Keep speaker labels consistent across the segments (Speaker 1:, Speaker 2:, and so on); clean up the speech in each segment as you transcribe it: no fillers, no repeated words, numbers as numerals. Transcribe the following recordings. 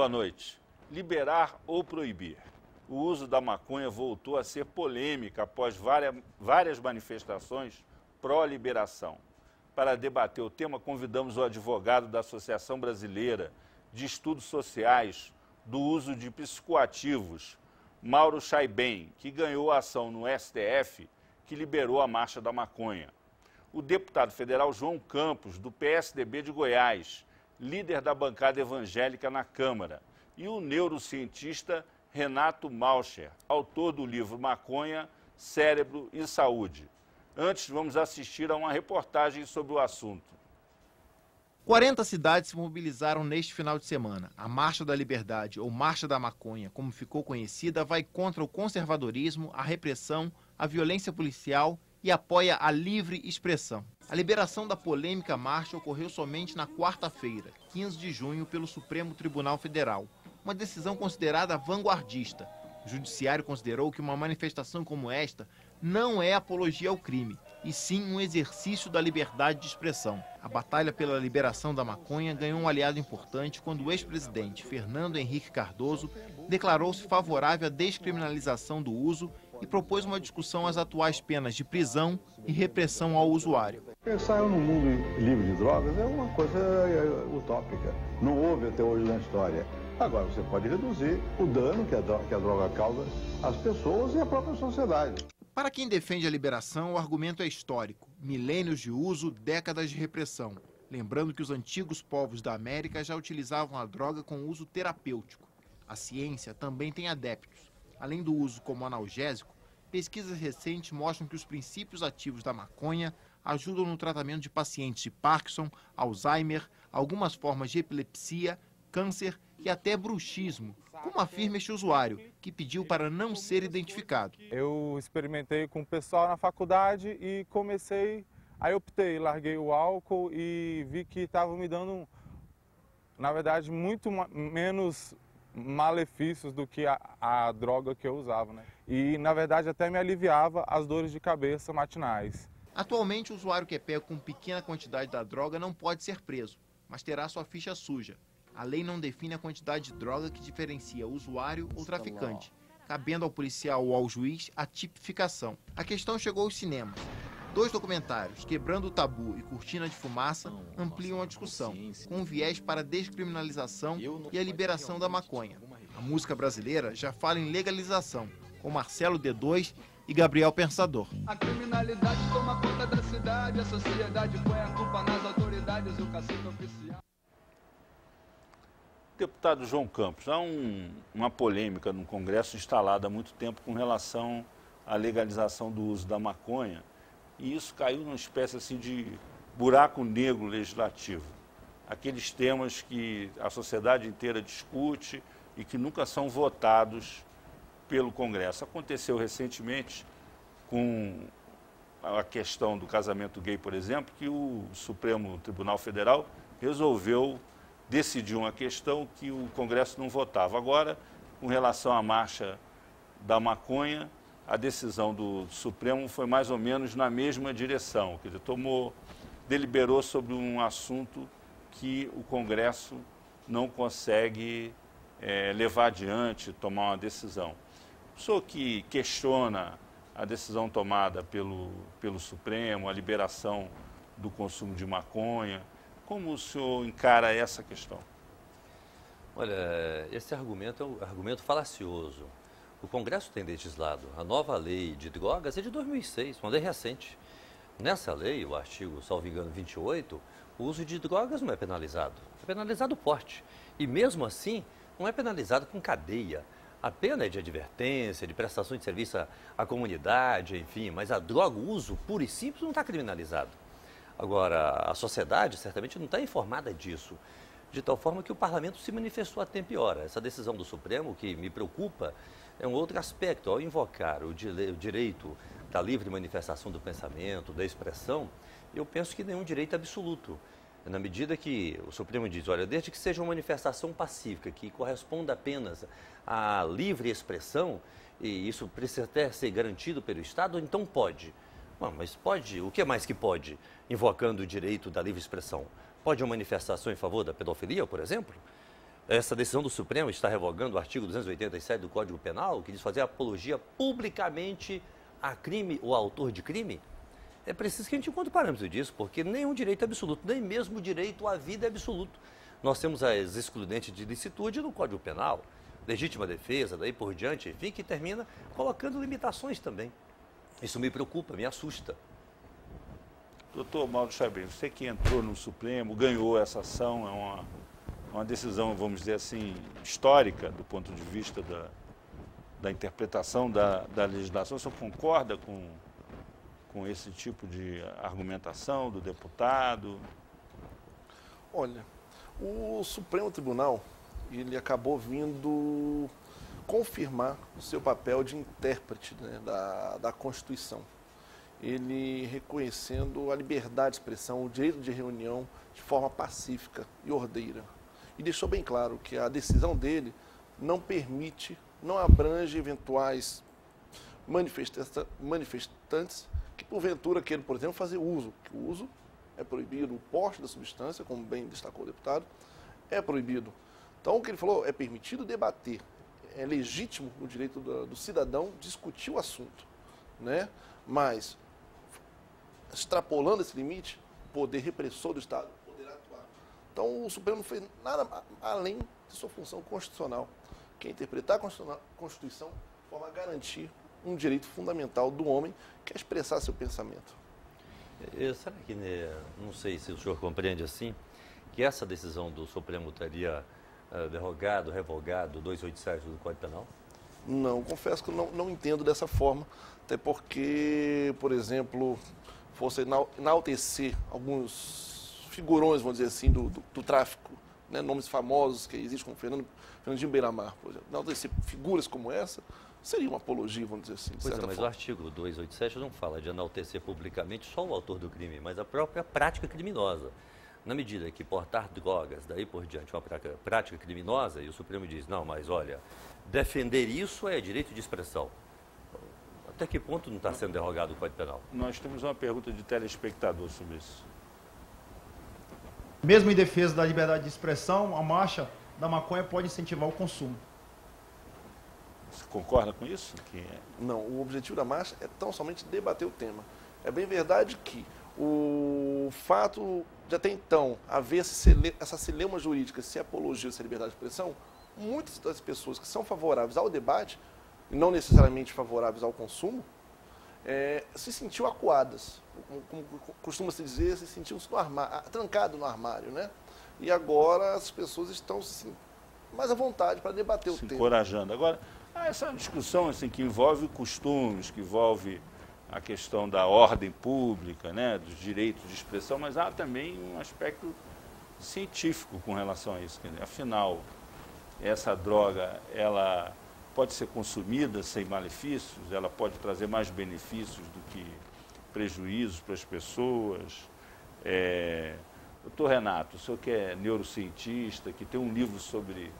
Speaker 1: Boa noite. Liberar ou proibir? O uso da maconha voltou a ser polêmica após várias manifestações pró-liberação. Para debater o tema, convidamos o advogado da Associação Brasileira de Estudos Sociais do Uso de Psicoativos, Mauro Chaiben, que ganhou a ação no STF que liberou a Marcha da Maconha. O deputado federal João Campos, do PSDB de Goiás, líder da bancada evangélica na Câmara, e o neurocientista Renato Malcher, autor do livro Maconha, Cérebro e Saúde. Antes, vamos assistir a uma reportagem sobre o assunto.
Speaker 2: 40 cidades se mobilizaram neste final de semana. A Marcha da Liberdade, ou Marcha da Maconha, como ficou conhecida, vai contra o conservadorismo, a repressão, a violência policial e apoia a livre expressão. A liberação da polêmica marcha ocorreu somente na quarta-feira, 15 de junho, pelo Supremo Tribunal Federal. Uma decisão considerada vanguardista. O judiciário considerou que uma manifestação como esta não é apologia ao crime, e sim um exercício da liberdade de expressão. A batalha pela liberação da maconha ganhou um aliado importante quando o ex-presidente Fernando Henrique Cardoso declarou-se favorável à descriminalização do uso e propôs uma discussão às atuais penas de prisão e repressão ao usuário.
Speaker 3: Pensar no mundo livre de drogas é uma coisa utópica. Não houve até hoje na história. Agora, você pode reduzir o dano que a droga causa às pessoas e à própria sociedade.
Speaker 2: Para quem defende a liberação, o argumento é histórico. Milênios de uso, décadas de repressão. Lembrando que os antigos povos da América já utilizavam a droga com uso terapêutico. A ciência também tem adeptos. Além do uso como analgésico, pesquisas recentes mostram que os princípios ativos da maconha ajudam no tratamento de pacientes de Parkinson, Alzheimer, algumas formas de epilepsia, câncer e até bruxismo, como afirma este usuário, que pediu para não ser identificado.
Speaker 4: Eu experimentei com o pessoal na faculdade e aí optei, larguei o álcool e vi que estava me dando, na verdade, muito menos malefícios do que a droga que eu usava, né? E, na verdade, até me aliviava as dores de cabeça matinais.
Speaker 2: Atualmente, o usuário que é pego com pequena quantidade da droga não pode ser preso, mas terá sua ficha suja. A lei não define a quantidade de droga que diferencia usuário ou traficante, cabendo ao policial ou ao juiz a tipificação. A questão chegou aos cinemas. 2 documentários, Quebrando o Tabu e Cortina de Fumaça, ampliam a discussão, com um viés para a descriminalização e a liberação da maconha. A música brasileira já fala em legalização, com Marcelo D2 e Gabriel Pensador.
Speaker 5: A criminalidade toma conta da cidade, a sociedade põe a culpa nas autoridades e o cacique oficial.
Speaker 1: Deputado João Campos, há uma polêmica no Congresso instalada há muito tempo com relação à legalização do uso da maconha, e isso caiu numa espécie assim de buraco negro legislativo. Aqueles temas que a sociedade inteira discute e que nunca são votados pelo Congresso. Aconteceu recentemente com a questão do casamento gay, por exemplo, que o Supremo Tribunal Federal resolveu decidir uma questão que o Congresso não votava. Agora, com relação à marcha da maconha, a decisão do Supremo foi mais ou menos na mesma direção, quer dizer, deliberou sobre um assunto que o Congresso não consegue levar adiante, tomar uma decisão. O senhor que questiona a decisão tomada pelo Supremo, a liberação do consumo de maconha, como o senhor encara essa questão?
Speaker 6: Olha, esse argumento é um argumento falacioso. O Congresso tem legislado. A nova lei de drogas é de 2006, uma lei recente. Nessa lei, o artigo, salvo engano, 28, o uso de drogas não é penalizado. É penalizado o porte. E mesmo assim, não é penalizado com cadeia. A pena é de advertência, de prestação de serviço à comunidade, enfim, mas a droga, o uso puro e simples, não está criminalizado. Agora, a sociedade certamente não está informada disso, de tal forma que o parlamento se manifestou a tempo e hora. Essa decisão do Supremo, que me preocupa, é um outro aspecto. Ao invocar o direito da livre manifestação do pensamento, da expressão, eu penso que nenhum direito absoluto. Na medida que o Supremo diz, olha, desde que seja uma manifestação pacífica, que corresponda apenas à livre expressão, e isso precisa até ser garantido pelo Estado, então pode. Bom, mas pode, o que mais que pode, invocando o direito da livre expressão? Pode uma manifestação em favor da pedofilia, por exemplo? essa decisão do Supremo está revogando o artigo 287 do Código Penal, que diz fazer apologia publicamente a crime ou autor de crime? É preciso que a gente encontre parâmetros disso, porque nenhum direito é absoluto, nem mesmo o direito à vida é absoluto. Nós temos as excludentes de licitude no Código Penal, legítima defesa, daí por diante, enfim, que termina colocando limitações também. Isso me preocupa, me assusta.
Speaker 1: Doutor Mauro Chabrini, você que entrou no Supremo, ganhou essa ação, é uma decisão, vamos dizer assim, histórica do ponto de vista da interpretação da legislação. O senhor concorda com esse tipo de argumentação do deputado?
Speaker 7: Olha, o Supremo Tribunal, ele acabou vindo confirmar o seu papel de intérprete, né, da Constituição. Ele reconhecendo a liberdade de expressão, o direito de reunião de forma pacífica e ordeira. E deixou bem claro que a decisão dele não permite, não abrange eventuais manifestantes que porventura queiram, por exemplo, fazer uso, que o uso é proibido, o porte da substância, como bem destacou o deputado, é proibido. Então, o que ele falou, é permitido debater, é legítimo o direito do cidadão discutir o assunto, né? Mas, extrapolando esse limite, o poder repressor do Estado poderá atuar. Então, o Supremo não fez nada além de sua função constitucional, que é interpretar a Constituição de forma a garantir um direito fundamental do homem, que é expressar seu pensamento.
Speaker 6: Será que, não sei se o senhor compreende assim, que essa decisão do Supremo teria revogado 287 do Código Penal?
Speaker 7: Não, confesso que eu não entendo dessa forma, até porque, por exemplo, fosse enaltecer alguns figurões, vamos dizer assim, do tráfico, né, nomes famosos que existem, como Fernandinho Beiramar, por exemplo. Enaltecer figuras como essa seria uma apologia, vamos dizer assim, de certa
Speaker 6: mas
Speaker 7: forma.
Speaker 6: o artigo 287 não fala de enaltecer publicamente só o autor do crime, mas a própria prática criminosa. Na medida que portar drogas, daí por diante, uma prática criminosa, e o Supremo diz, não, mas olha, defender isso é direito de expressão. Até que ponto não está sendo derrogado o Código Penal?
Speaker 1: Nós temos uma pergunta de telespectador sobre isso.
Speaker 8: Mesmo em defesa da liberdade de expressão, a marcha da maconha pode incentivar o consumo.
Speaker 1: Você concorda com isso?
Speaker 7: Não, o objetivo da marcha é tão somente debater o tema. É bem verdade que o fato de até então haver essa celeuma jurídica, se apologia a liberdade de expressão, muitas das pessoas que são favoráveis ao debate, e não necessariamente favoráveis ao consumo, se sentiu acuadas. Como costuma-se dizer, se sentiu trancado no armário, né? E agora as pessoas estão mais à vontade para debater o tema.
Speaker 1: Se encorajando. Agora, essa é uma discussão assim, que envolve costumes, que envolve a questão da ordem pública, né, dos direitos de expressão, mas há também um aspecto científico com relação a isso. Afinal, essa droga, ela pode ser consumida sem malefícios, ela pode trazer mais benefícios do que prejuízos para as pessoas. Doutor Renato, o senhor que é neurocientista, que tem um livro sobre,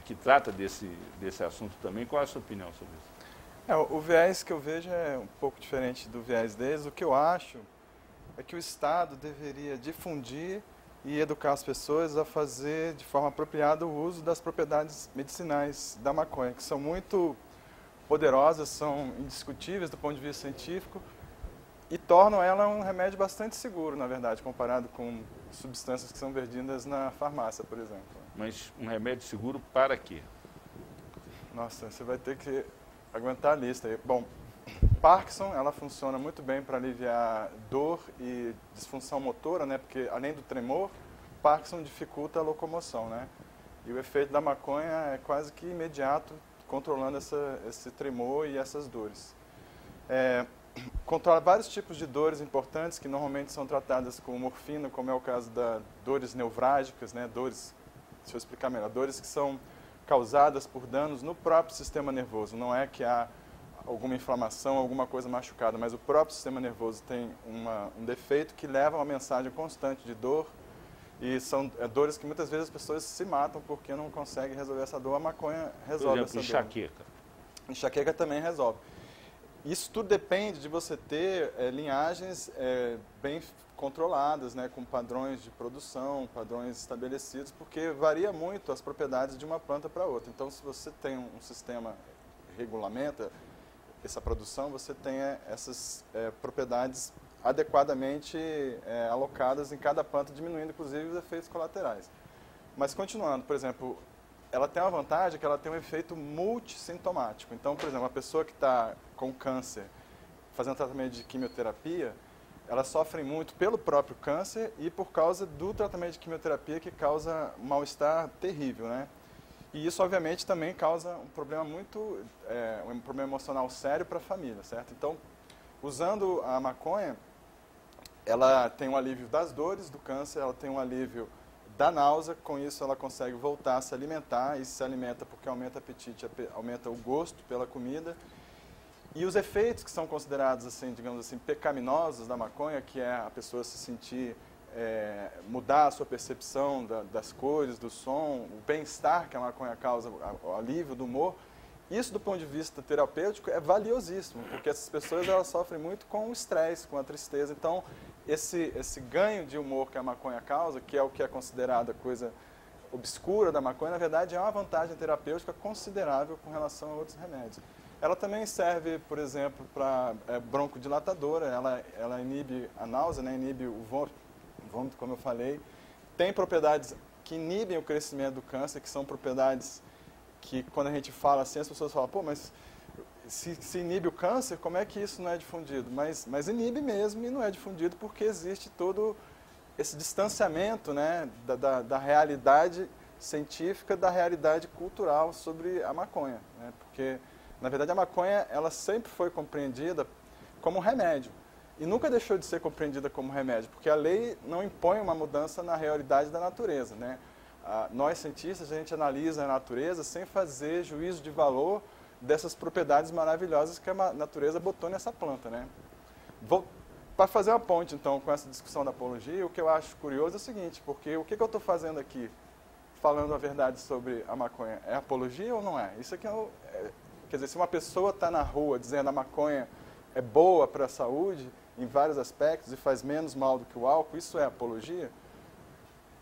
Speaker 1: que trata desse assunto também, qual é a sua opinião sobre isso?
Speaker 4: O viés que eu vejo é um pouco diferente do viés deles. O que eu acho é que o Estado deveria difundir e educar as pessoas a fazer de forma apropriada o uso das propriedades medicinais da maconha, que são muito poderosas, são indiscutíveis do ponto de vista científico e tornam ela um remédio bastante seguro, na verdade, comparado com substâncias que são vendidas na farmácia, por exemplo.
Speaker 1: Mas um remédio seguro para quê?
Speaker 4: Nossa, você vai ter que aguentar a lista aí. Bom, Parkinson, ela funciona muito bem para aliviar dor e disfunção motora, né? Porque além do tremor, Parkinson dificulta a locomoção, né? E o efeito da maconha é quase que imediato, controlando esse tremor e essas dores. Controla vários tipos de dores importantes que normalmente são tratadas com morfina, como é o caso das dores nevrálgicas, né? Dores, deixa eu explicar melhor, dores que são causadas por danos no próprio sistema nervoso. Não é que há alguma inflamação, alguma coisa machucada, mas o próprio sistema nervoso tem um defeito que leva a uma mensagem constante de dor, e são dores que muitas vezes as pessoas se matam porque não conseguem resolver essa dor. A maconha resolve essa dor.
Speaker 1: Enxaqueca.
Speaker 4: Enxaqueca também resolve. Isso tudo depende de você ter linhagens bem controladas, né, com padrões de produção, padrões estabelecidos, porque varia muito as propriedades de uma planta para outra. Então, se você tem um sistema que regulamenta essa produção, você tem essas propriedades adequadamente alocadas em cada planta, diminuindo, inclusive, os efeitos colaterais. Mas, continuando, por exemplo, ela tem uma vantagem que ela tem um efeito multissintomático. Então, por exemplo, uma pessoa que está com câncer, fazendo tratamento de quimioterapia, ela sofre muito pelo próprio câncer e por causa do tratamento de quimioterapia, que causa um mal-estar terrível, né? E isso, obviamente, também causa um problema um problema emocional sério para a família, certo? Então, usando a maconha, ela tem um alívio das dores do câncer, ela tem um alívio da náusea, com isso ela consegue voltar a se alimentar, e se alimenta porque aumenta o apetite, aumenta o gosto pela comida. E os efeitos que são considerados, assim, digamos assim, pecaminosos da maconha, que é a pessoa se sentir, mudar a sua percepção das cores, do som, o bem-estar que a maconha causa, o alívio do humor, isso do ponto de vista terapêutico é valiosíssimo, porque essas pessoas elas sofrem muito com o estresse, com a tristeza. Então, esse ganho de humor que a maconha causa, que é o que é considerada coisa obscura da maconha, na verdade é uma vantagem terapêutica considerável com relação a outros remédios. Ela também serve, por exemplo, para broncodilatadora, ela inibe a náusea, né, inibe o vômito, como eu falei. Tem propriedades que inibem o crescimento do câncer, que são propriedades que, quando a gente fala assim, as pessoas falam, pô, mas se inibe o câncer, como é que isso não é difundido? Mas inibe mesmo e não é difundido porque existe todo esse distanciamento, né, da realidade científica, da realidade cultural sobre a maconha, né? Porque, na verdade, a maconha ela sempre foi compreendida como remédio e nunca deixou de ser compreendida como remédio, porque a lei não impõe uma mudança na realidade da natureza, né? Nós, cientistas, a gente analisa a natureza sem fazer juízo de valor dessas propriedades maravilhosas que a natureza botou nessa planta, né? Para fazer uma ponte, então, com essa discussão da apologia, o que eu acho curioso é o seguinte, porque o que eu estou fazendo aqui, falando a verdade sobre a maconha, é apologia ou não é? Isso aqui quer dizer, se uma pessoa está na rua dizendo a maconha é boa para a saúde, em vários aspectos, e faz menos mal do que o álcool, isso é apologia?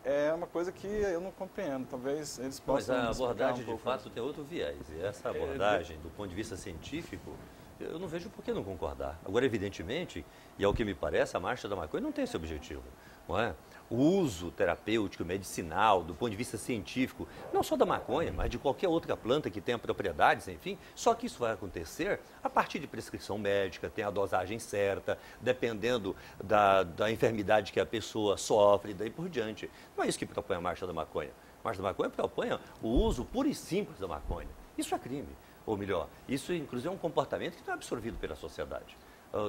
Speaker 4: É uma coisa que eu não compreendo. Talvez eles possam...
Speaker 6: Mas a abordagem, de fato, tem outro viés. E essa abordagem, do ponto de vista científico, eu não vejo por que não concordar. Agora, evidentemente, e ao que me parece, a marcha da maconha não tem esse objetivo, não é? O uso terapêutico, medicinal, do ponto de vista científico, não só da maconha, mas de qualquer outra planta que tenha propriedades, enfim, só que isso vai acontecer a partir de prescrição médica, tem a dosagem certa, dependendo da enfermidade que a pessoa sofre, daí por diante. Não é isso que propõe a marcha da maconha. A marcha da maconha propõe o uso puro e simples da maconha. Isso é crime, ou melhor, isso inclusive é um comportamento que não é absorvido pela sociedade.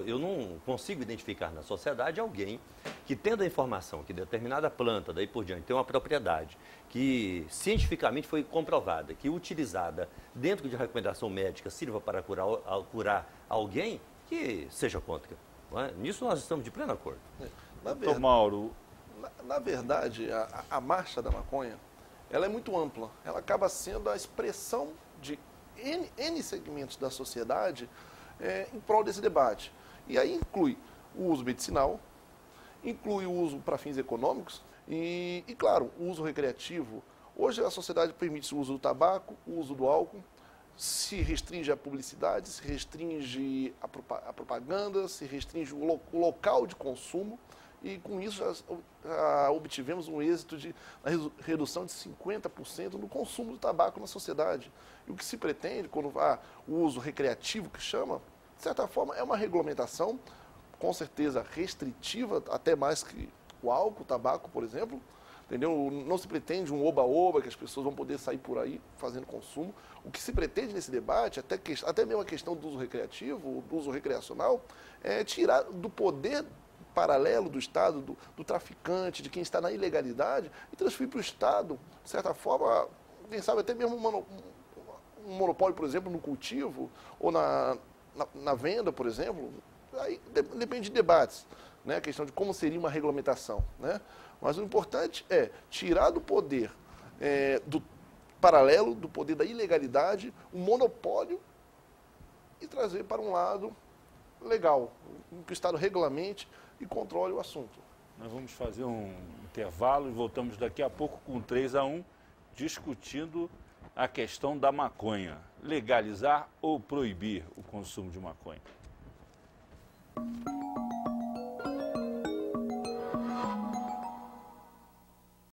Speaker 6: Eu não consigo identificar na sociedade alguém que, tendo a informação que determinada planta, daí por diante, tem uma propriedade que cientificamente foi comprovada, que utilizada dentro de recomendação médica sirva para curar alguém, que seja contra. Não é? Nisso nós estamos de pleno acordo.
Speaker 1: Doutor Mauro,
Speaker 7: na verdade, a marcha da maconha, ela é muito ampla. Ela acaba sendo a expressão de N segmentos da sociedade em prol desse debate. E aí inclui o uso medicinal, inclui o uso para fins econômicos e, claro, o uso recreativo. Hoje a sociedade permite o uso do tabaco, o uso do álcool, se restringe a publicidade, se restringe a propaganda, se restringe o local de consumo e com isso já obtivemos um êxito de redução de 50% no consumo do tabaco na sociedade. E o que se pretende, quando o uso recreativo, que chama, de certa forma, é uma regulamentação, com certeza restritiva, até mais que o álcool, o tabaco, por exemplo. Entendeu? Não se pretende um oba-oba, que as pessoas vão poder sair por aí fazendo consumo. O que se pretende nesse debate, até mesmo a questão do uso recreativo, do uso recreacional, é tirar do poder paralelo do Estado, do traficante, de quem está na ilegalidade, e transferir para o Estado, de certa forma, quem sabe até mesmo um monopólio, por exemplo, no cultivo ou na venda, por exemplo. Aí depende de debates, né? A questão de como seria uma regulamentação, né? Mas o importante é tirar do poder do paralelo, do poder da ilegalidade, o monopólio e trazer para um lado legal, que o Estado regulamente e controle o assunto.
Speaker 1: Nós vamos fazer um intervalo e voltamos daqui a pouco com 3-1, discutindo a questão da maconha. Legalizar ou proibir o consumo de maconha?